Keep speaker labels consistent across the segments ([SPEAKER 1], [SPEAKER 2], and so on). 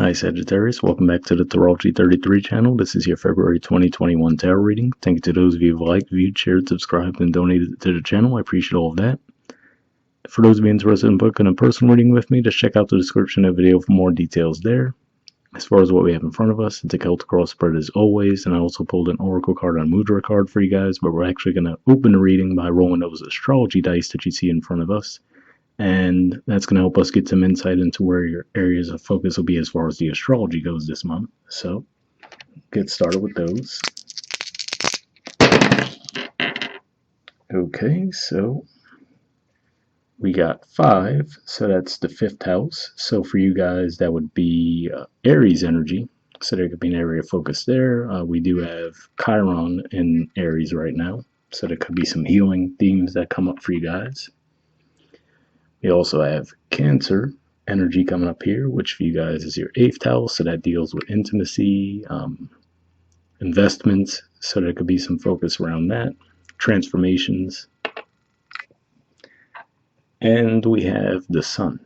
[SPEAKER 1] Hi Sagittarius, welcome back to the Astrology 33 channel. This is your February 2021 tarot reading. Thank you to those of you who have liked, viewed, shared, subscribed, and donated to the channel. I appreciate all of that. For those of you interested in booking a personal reading with me, just check out the description of the video for more details there. As far as what we have in front of us, it's a Celtic cross spread as always, and I also pulled an Oracle card on Mudra card for you guys, but we're actually going to open the reading by rolling those astrology dice that you see in front of us. And that's going to help us get some insight into where your areas of focus will be as far as the astrology goes this month. So, get started with those. Okay, so we got 5, so that's the 5th house. So for you guys, that would be Aries energy. So there could be an area of focus there. We do have Chiron in Aries right now, so there could be some healing themes that come up for you guys. We also have Cancer energy coming up here, which for you guys is your 8th house, so that deals with intimacy, investments, so there could be some focus around that, transformations. And we have the Sun.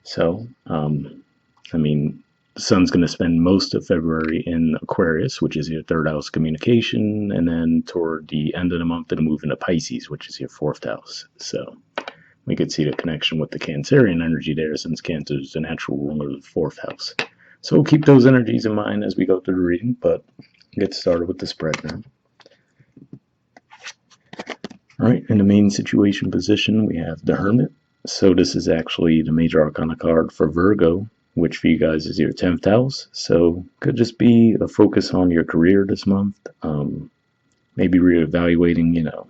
[SPEAKER 1] So, the Sun's going to spend most of February in Aquarius, which is your 3rd house communication, and then toward the end of the month it'll move into Pisces, which is your 4th house. So we could see the connection with the Cancerian energy there, since Cancer is the natural ruler of the 4th house. So we'll keep those energies in mind as we go through the reading, but get started with the spread now. Alright, in the main situation position, we have the Hermit. So this is actually the major arcana card for Virgo, which for you guys is your 10th house. So could just be a focus on your career this month. Maybe reevaluating,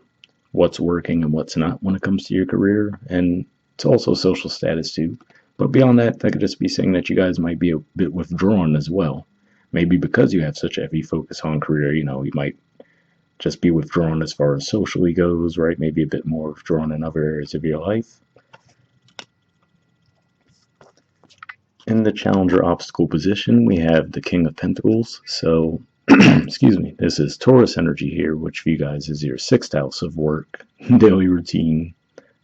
[SPEAKER 1] what's working and what's not when it comes to your career, and it's also social status too. But beyond that, that could just be saying that you guys might be a bit withdrawn as well. Maybe because you have such a heavy focus on career, you might just be withdrawn as far as socially goes, right? Maybe a bit more withdrawn in other areas of your life. In the challenger obstacle position, we have the King of Pentacles. So excuse me, this is Taurus energy here, which for you guys is your 6th house of work, daily routine,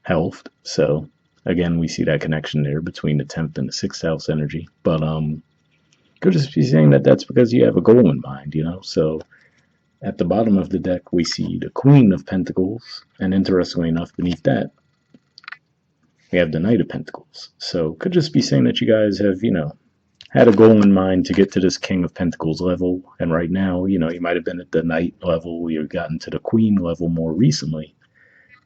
[SPEAKER 1] health. So again, we see that connection there between the 10th and the 6th house energy. But could just be saying that that's because you have a goal in mind, So at the bottom of the deck, we see the Queen of Pentacles, and interestingly enough, beneath that, we have the Knight of Pentacles. So could just be saying that you guys have, had a goal in mind to get to this King of Pentacles level, and right now, you might have been at the Knight level, you've gotten to the Queen level more recently,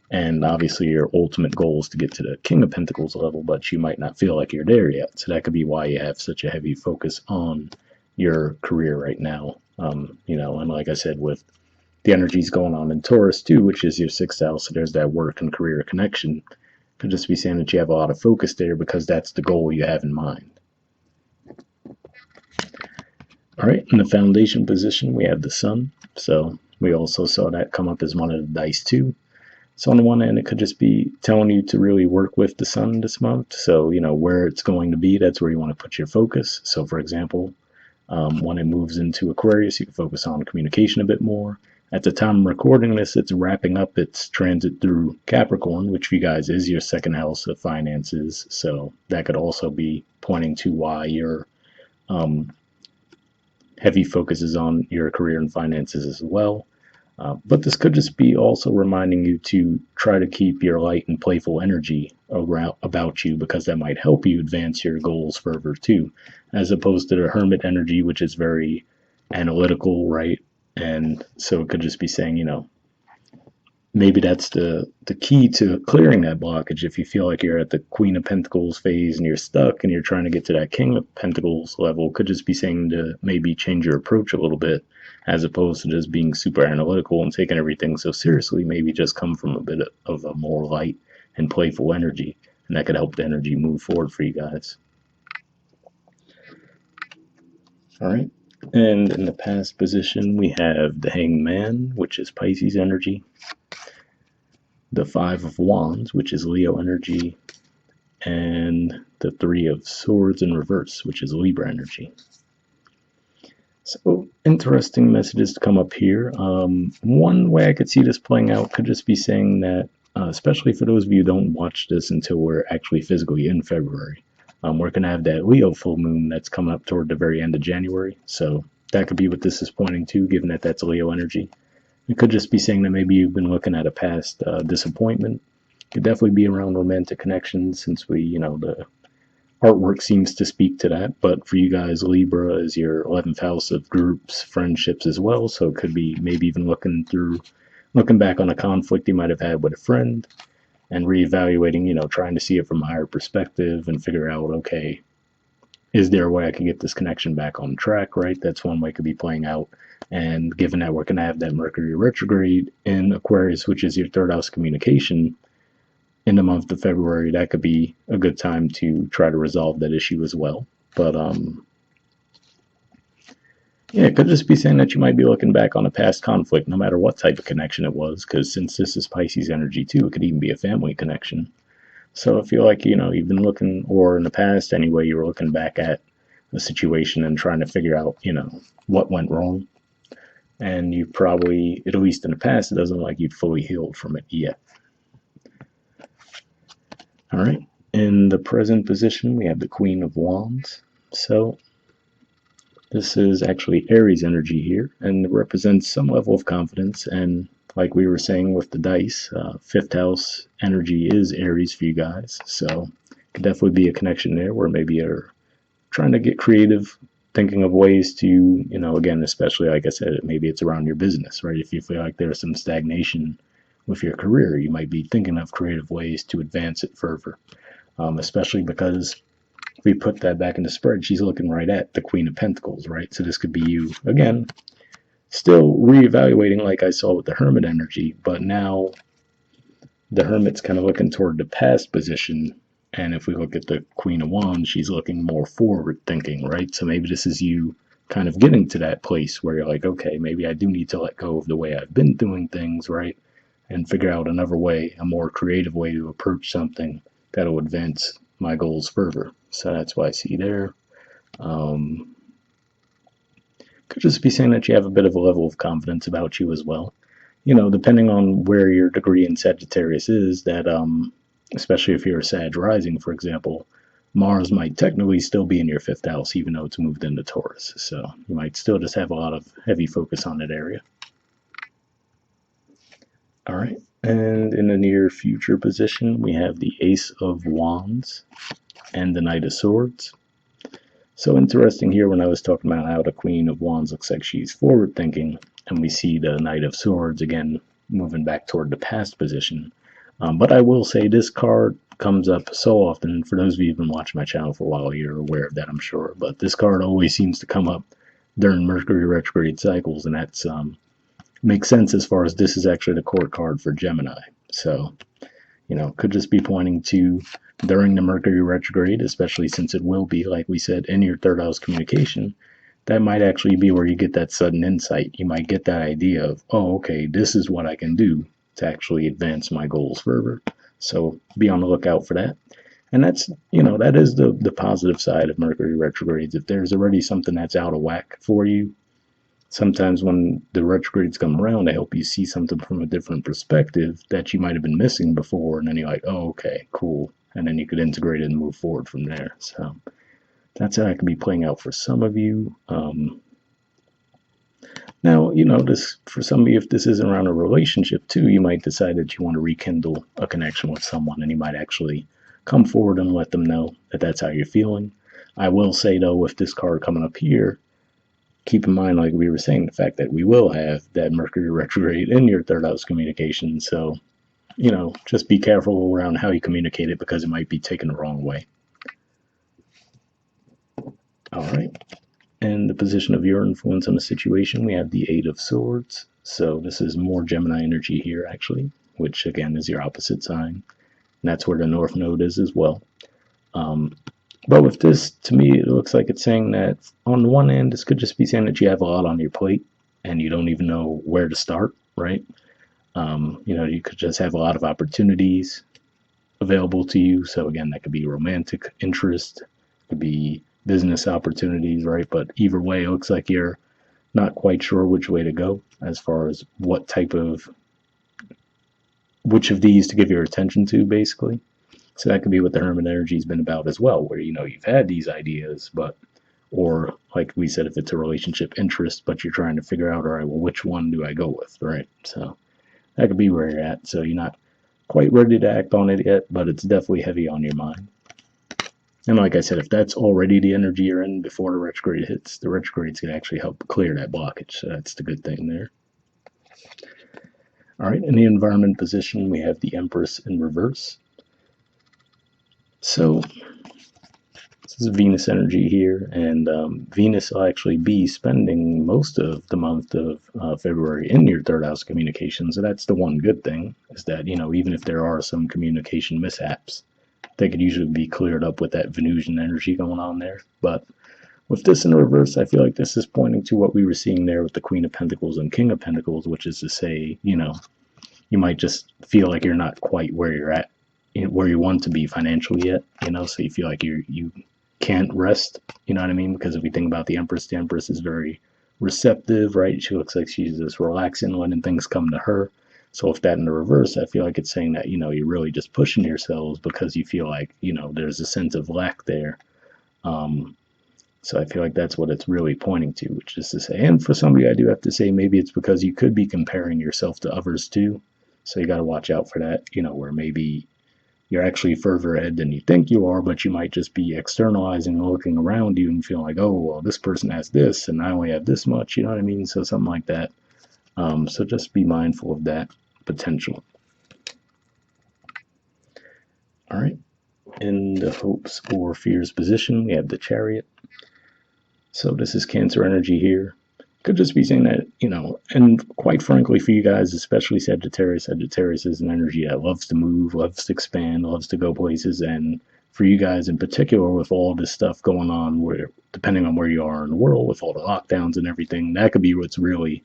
[SPEAKER 1] and obviously your ultimate goal is to get to the King of Pentacles level, but you might not feel like you're there yet, so that could be why you have such a heavy focus on your career right now. And like I said, with the energies going on in Taurus too, which is your 6th house, so there's that work and career connection, could just be saying that you have a lot of focus there because that's the goal you have in mind. Alright, in the foundation position, we have the Sun. So we also saw that come up as one of the dice too. So on the one hand, it could just be telling you to really work with the Sun this month. So, where it's going to be, that's where you want to put your focus. So for example, when it moves into Aquarius, you can focus on communication a bit more. At the time I'm recording this, it's wrapping up its transit through Capricorn, which for you guys is your 2nd house of finances. So that could also be pointing to why your heavy focus is on your career and finances as well. But this could just be also reminding you to try to keep your light and playful energy about you, because that might help you advance your goals further too, as opposed to the Hermit energy, which is very analytical, right? And so it could just be saying, maybe that's the key to clearing that blockage. If you feel like you're at the Queen of Pentacles phase and you're stuck and you're trying to get to that King of Pentacles level, could just be saying to maybe change your approach a little bit, as opposed to just being super analytical and taking everything so seriously. Maybe just come from a bit of a more light and playful energy, and that could help the energy move forward for you guys. All right. And in the past position, we have the Hanged Man, which is Pisces energy, the 5 of Wands, which is Leo energy, and the 3 of Swords in reverse, which is Libra energy. So interesting messages to come up here. One way I could see this playing out could just be saying that, especially for those of you who don't watch this until we're actually physically in February, We're going to have that Leo full moon that's coming up toward the very end of January. So that could be what this is pointing to, given that that's Leo energy. It could just be saying that maybe you've been looking at a past disappointment. It could definitely be around romantic connections, since the artwork seems to speak to that. But for you guys, Libra is your 11th house of groups, friendships as well. So it could be maybe even looking back on a conflict you might have had with a friend and reevaluating, trying to see it from a higher perspective and figure out, okay, is there a way I can get this connection back on track, right? That's one way it could be playing out. And given that we're going to have that Mercury retrograde in Aquarius, which is your third house communication, in the month of February, that could be a good time to try to resolve that issue as well. But yeah, it could just be saying that you might be looking back on a past conflict, no matter what type of connection it was, because since this is Pisces energy too, it could even be a family connection. So I feel like, you've been looking, or in the past anyway, you were looking back at a situation and trying to figure out, what went wrong. And you probably, at least in the past, it doesn't look like you've fully healed from it yet. All right. In the present position, we have the Queen of Wands. So this is actually Aries energy here, and it represents some level of confidence. And like we were saying with the dice, fifth house energy is Aries for you guys. So it could definitely be a connection there where maybe you're trying to get creative, thinking of ways to, again, especially like I said, maybe it's around your business, right? If you feel like there's some stagnation with your career, you might be thinking of creative ways to advance it further. Especially because if we put that back in the spread, she's looking right at the Queen of Pentacles, right? So this could be you, again, still reevaluating like I saw with the Hermit energy, but now the Hermit's kind of looking toward the past position. And if we look at the Queen of Wands, she's looking more forward thinking, right? So maybe this is you kind of getting to that place where you're like, okay, maybe I do need to let go of the way I've been doing things, right? And figure out another way, a more creative way to approach something that'll advance my goals further. So that's why I see there. Could just be saying that you have a bit of a level of confidence about you as well. Depending on where your degree in Sagittarius is, that especially if you're a Sag rising, for example, Mars might technically still be in your fifth house, even though it's moved into Taurus. So you might still just have a lot of heavy focus on that area. All right. And in the near future position, we have the Ace of Wands and the Knight of Swords. So interesting here when I was talking about how the Queen of Wands looks like she's forward thinking, and we see the Knight of Swords again moving back toward the past position. But I will say this card comes up so often. For those of you who've been watching my channel for a while, you're aware of that, I'm sure. But this card always seems to come up during Mercury retrograde cycles, and that's makes sense as far as this is actually the court card for Gemini. So, could just be pointing to during the Mercury retrograde, especially since it will be, like we said, in your third house communication, that might actually be where you get that sudden insight. You might get that idea of, oh, okay, this is what I can do to actually advance my goals further. So be on the lookout for that. And that's, that is the positive side of Mercury retrogrades. If there's already something that's out of whack for you, sometimes when the retrogrades come around, they help you see something from a different perspective that you might have been missing before. And then you're like, oh, okay, cool. And then you could integrate it and move forward from there. So that's how it can be playing out for some of you. Now, this for some of you, if this isn't around a relationship too, you might decide that you want to rekindle a connection with someone, and you might actually come forward and let them know that that's how you're feeling. I will say, though, with this card coming up here, keep in mind, like we were saying, the fact that we will have that Mercury retrograde in your third house communication. So, just be careful around how you communicate it, because it might be taken the wrong way. All right. In the position of your influence on the situation, we have the Eight of Swords. So this is more Gemini energy here, actually, which again is your opposite sign. And that's where the North Node is as well. But with this, to me, it looks like it's saying that on the one hand, this could just be saying that you have a lot on your plate and you don't even know where to start, right? You could just have a lot of opportunities available to you. So again, that could be romantic interest, it could be business opportunities, right? But either way, it looks like you're not quite sure which way to go as far as which of these to give your attention to, basically. So that could be what the Hermit energy has been about as well, where, you've had these ideas, or like we said, if it's a relationship interest, but you're trying to figure out, all right, well, which one do I go with, right? So that could be where you're at. So you're not quite ready to act on it yet, but it's definitely heavy on your mind. And like I said, if that's already the energy you're in before the retrograde hits, the retrograde's going to actually help clear that blockage. So that's the good thing there. All right, in the environment position, we have the Empress in reverse. So this is Venus energy here, and Venus will actually be spending most of the month of February in your third house communication. So that's the one good thing, is that, even if there are some communication mishaps, they could usually be cleared up with that Venusian energy going on there. But with this in reverse, I feel like this is pointing to what we were seeing there with the Queen of Pentacles and King of Pentacles, which is to say, you might just feel like you're not quite where you're at, where you want to be financially yet, so you feel like you can't rest, you know what I mean? Because if we think about the Empress is very receptive, right? She looks like she's just relaxing, letting things come to her. So if that in the reverse, I feel like it's saying that, you're really just pushing yourselves because you feel like, there's a sense of lack there. So I feel like that's what it's really pointing to, which is to say, and for somebody, I do have to say, maybe it's because you could be comparing yourself to others too. So you got to watch out for that, where maybe you're actually further ahead than you think you are, but you might just be externalizing and looking around you and feeling like, oh, well, this person has this and I only have this much, you know what I mean? So something like that. So just be mindful of that potential. All right. In the hopes or fears position, we have the Chariot. So this is Cancer energy here. Could just be saying that, and quite frankly for you guys, especially Sagittarius is an energy that loves to move, loves to expand, loves to go places. And for you guys in particular, with all this stuff going on, where depending on where you are in the world, with all the lockdowns and everything, that could be what's really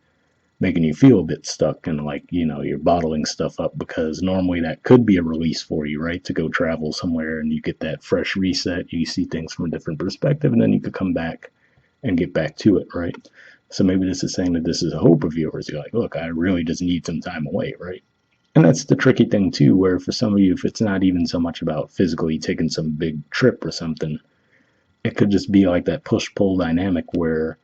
[SPEAKER 1] making you feel a bit stuck and like, you're bottling stuff up, because normally that could be a release for you, right? To go travel somewhere and you get that fresh reset, you see things from a different perspective, and then you could come back and get back to it, right? So maybe this is saying that this is a hope of yours. You're like, look, I really just need some time away, right? And that's the tricky thing too, where for some of you, if it's not even so much about physically taking some big trip or something, it could just be like that push-pull dynamic where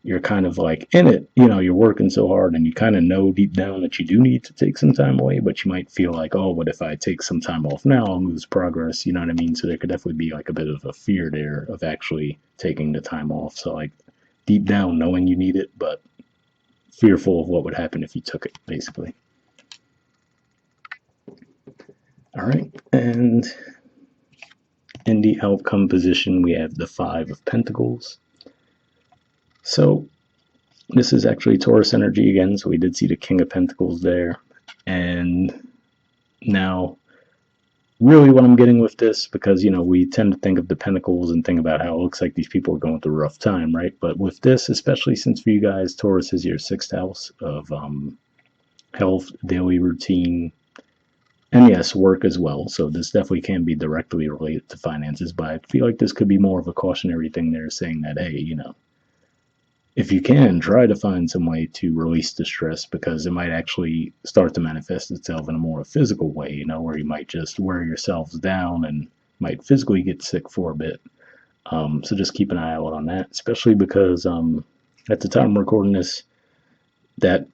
[SPEAKER 1] you're kind of like in it, you're working so hard and you kind of know deep down that you do need to take some time away, but you might feel like, oh, but if I take some time off now, I'll lose progress, you know what I mean? So there could definitely be like a bit of a fear there of actually taking the time off. So like deep down knowing you need it, but fearful of what would happen if you took it, basically. All right, and in the outcome position, we have the Five of Pentacles. So this is actually Taurus energy again, so we did see the King of Pentacles there. And now, really what I'm getting with this, because, we tend to think of the Pentacles and think about how it looks like these people are going through a rough time, right? But with this, especially since for you guys, Taurus is your sixth house of health, daily routine, and yes, work as well. So this definitely can be directly related to finances, but I feel like this could be more of a cautionary thing there, saying that, hey, if you can, try to find some way to release the stress, because it might actually start to manifest itself in a more physical way, where you might just wear yourselves down and might physically get sick for a bit. So just keep an eye out on that, especially because at the time I'm recording this, that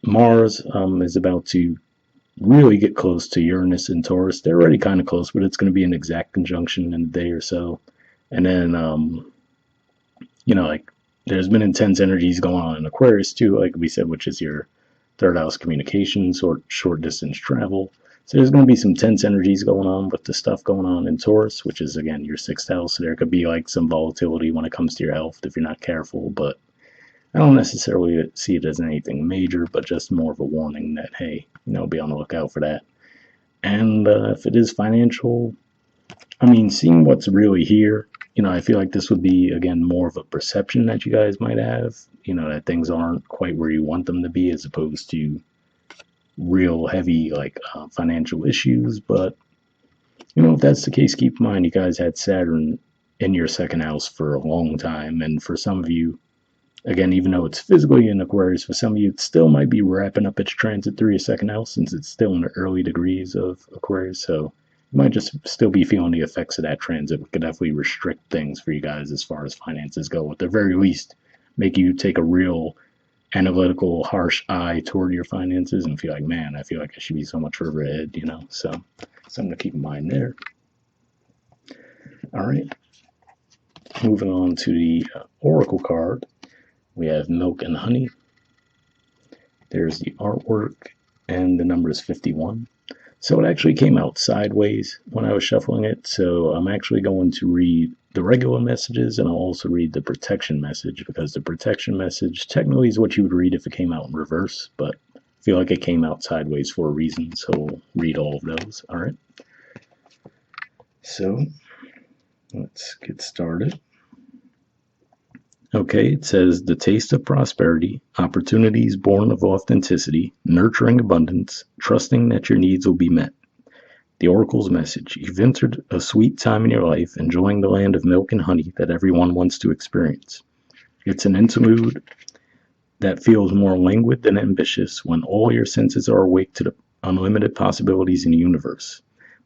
[SPEAKER 1] Mars is about to really get close to Uranus and Taurus. They're already kind of close, but it's going to be an exact conjunction in a day or so. And then, like, there's been intense energies going on in Aquarius too, like we said, which is your third house communications or short distance travel. So there's going to be some tense energies going on with the stuff going on in Taurus, which is, again, your sixth house. So there could be like some volatility when it comes to your health if you're not careful. But I don't necessarily see it as anything major, but just more of a warning that, hey, be on the lookout for that. And if it is financial, seeing what's really here, I feel like this would be, again, more of a perception that you guys might have, that things aren't quite where you want them to be, as opposed to real heavy, like, financial issues. But, if that's the case, keep in mind you guys had Saturn in your second house for a long time. And for some of you, again, even though it's physically in Aquarius, for some of you, it still might be wrapping up its transit through your second house, since it's still in the early degrees of Aquarius. So You might just still be feeling the effects of that transit. It could definitely restrict things for you guys as far as finances go. At the very least, make you take a real analytical, harsh eye toward your finances and feel like, man, I feel like I should be so much further ahead, you know? So, something to keep in mind there. All right. Moving on to the Oracle card, we have Milk and Honey. There's the artwork, and the number is 51. So it actually came out sideways when I was shuffling it, so I'm actually going to read the regular messages, and I'll also read the protection message, because the protection message technically is what you would read if it came out in reverse, but I feel like it came out sideways for a reason, so we'll read all of those. All right. So let's get started. Okay, it says the taste of prosperity, opportunities born of authenticity, nurturing abundance, trusting that your needs will be met. The Oracle's message: you've entered a sweet time in your life, enjoying the land of milk and honey that everyone wants to experience. It's an interlude that feels more languid than ambitious when all your senses are awake to the unlimited possibilities in the universe.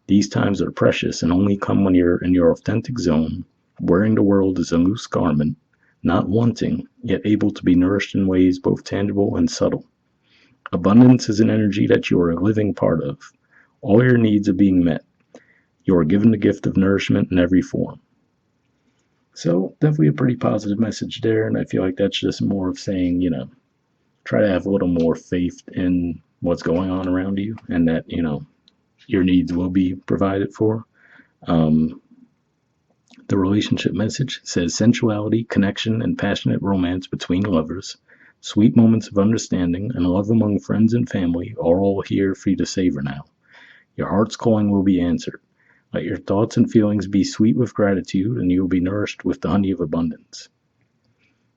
[SPEAKER 1] These times are precious and only come when you're in your authentic zone, wearing the world as a loose garment, not wanting, yet able to be nourished in ways both tangible and subtle. Abundance is an energy that you are a living part of. All your needs are being met. You are given the gift of nourishment in every form. So, definitely a pretty positive message there, and I feel like that's just more of saying, you know, try to have a little more faith in what's going on around you, and that, you know, your needs will be provided for. The relationship message says sensuality, connection, and passionate romance between lovers, sweet moments of understanding, and love among friends and family are all here for you to savor now. Your heart's calling will be answered. Let your thoughts and feelings be sweet with gratitude, and you will be nourished with the honey of abundance.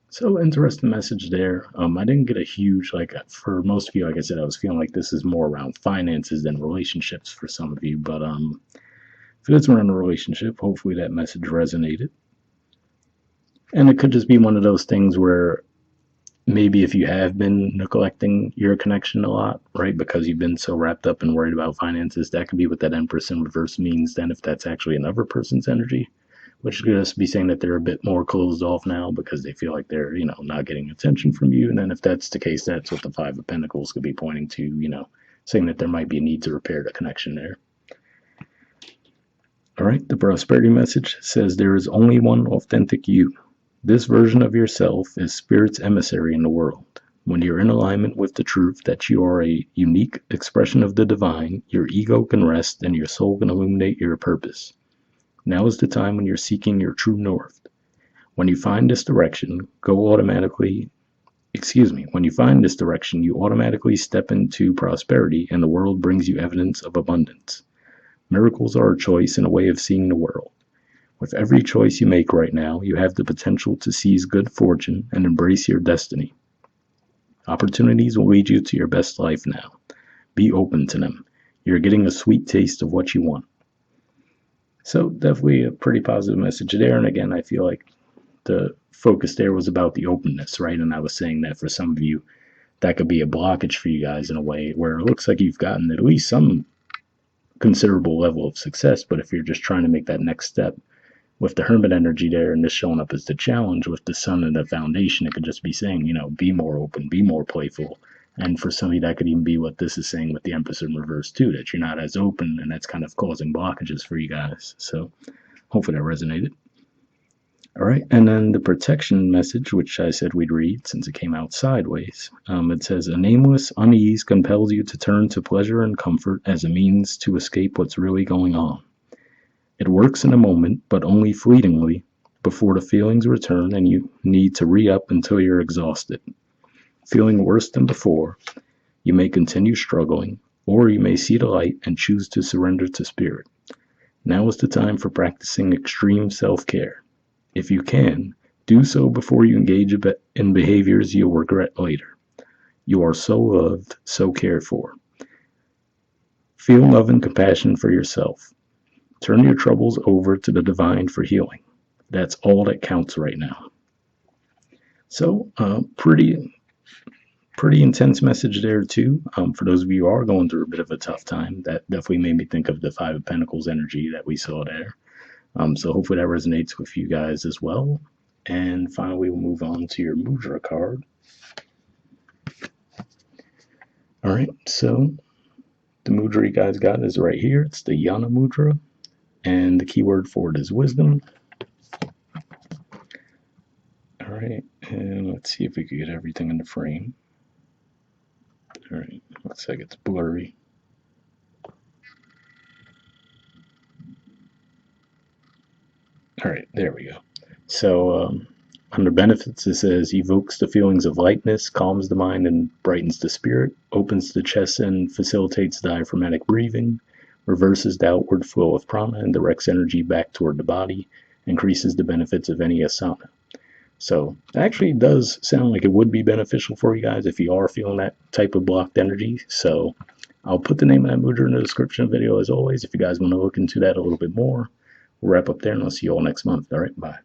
[SPEAKER 1] So, interesting message there. I didn't get a huge, like, for most of you, like I said, I was feeling like this is more around finances than relationships for some of you, but if it is around a relationship, hopefully that message resonated. And it could just be one of those things where maybe if you have been neglecting your connection a lot, right, because you've been so wrapped up and worried about finances, that could be what that Empress in reverse means then, if that's actually another person's energy, which could just be saying that they're a bit more closed off now because they feel like they're, you know, not getting attention from you. And then if that's the case, that's what the Five of Pentacles could be pointing to, you know, saying that there might be a need to repair the connection there. All right, the prosperity message says there is only one authentic you. This version of yourself is Spirit's emissary in the world. When you're in alignment with the truth that you are a unique expression of the divine, your ego can rest and your soul can illuminate your purpose. Now is the time when you're seeking your true north. When you find this direction, when you find this direction, you automatically step into prosperity and the world brings you evidence of abundance. Miracles are a choice and a way of seeing the world. With every choice you make right now, you have the potential to seize good fortune and embrace your destiny. Opportunities will lead you to your best life now. Be open to them. You're getting a sweet taste of what you want. So definitely a pretty positive message there. And again, I feel like the focus there was about the openness, right? And I was saying that for some of you, that could be a blockage for you guys in a way where it looks like you've gotten at least some considerable level of success, but if you're just trying to make that next step with the Hermit energy there and this showing up as the challenge with the Sun and the foundation, it could just be saying, you know, be more open, be more playful. And for some of you, that could even be what this is saying with the Empress in reverse too, that you're not as open, and that's kind of causing blockages for you guys. So hopefully that resonated. All right, and then the protection message, which I said we'd read since it came out sideways. It says, a nameless unease compels you to turn to pleasure and comfort as a means to escape what's really going on. It works in a moment, but only fleetingly, before the feelings return and you need to re-up until you're exhausted. Feeling worse than before, you may continue struggling, or you may see the light and choose to surrender to spirit. Now is the time for practicing extreme self-care. If you can, do so before you engage in behaviors you'll regret later. You are so loved, so cared for. Feel love and compassion for yourself. Turn your troubles over to the divine for healing. That's all that counts right now. So, pretty pretty intense message there too. For those of you who are going through a bit of a tough time, that definitely made me think of the Five of Pentacles energy that we saw there. So hopefully that resonates with you guys as well. And finally, we'll move on to your Mudra card. All right, so the Mudra you guys got is right here. It's the Jnana Mudra, and the keyword for it is wisdom. All right, and let's see if we can get everything in the frame. All right, looks like it's blurry. All right, there we go. So under benefits, it says evokes the feelings of lightness, calms the mind and brightens the spirit, opens the chest and facilitates diaphragmatic breathing, reverses the outward flow of prana and directs energy back toward the body, increases the benefits of any asana. So it actually does sound like it would be beneficial for you guys if you are feeling that type of blocked energy. So I'll put the name of that Mudra in the description of the video as always if you guys want to look into that a little bit more. We'll wrap up there and I'll see you all next month. All right, bye.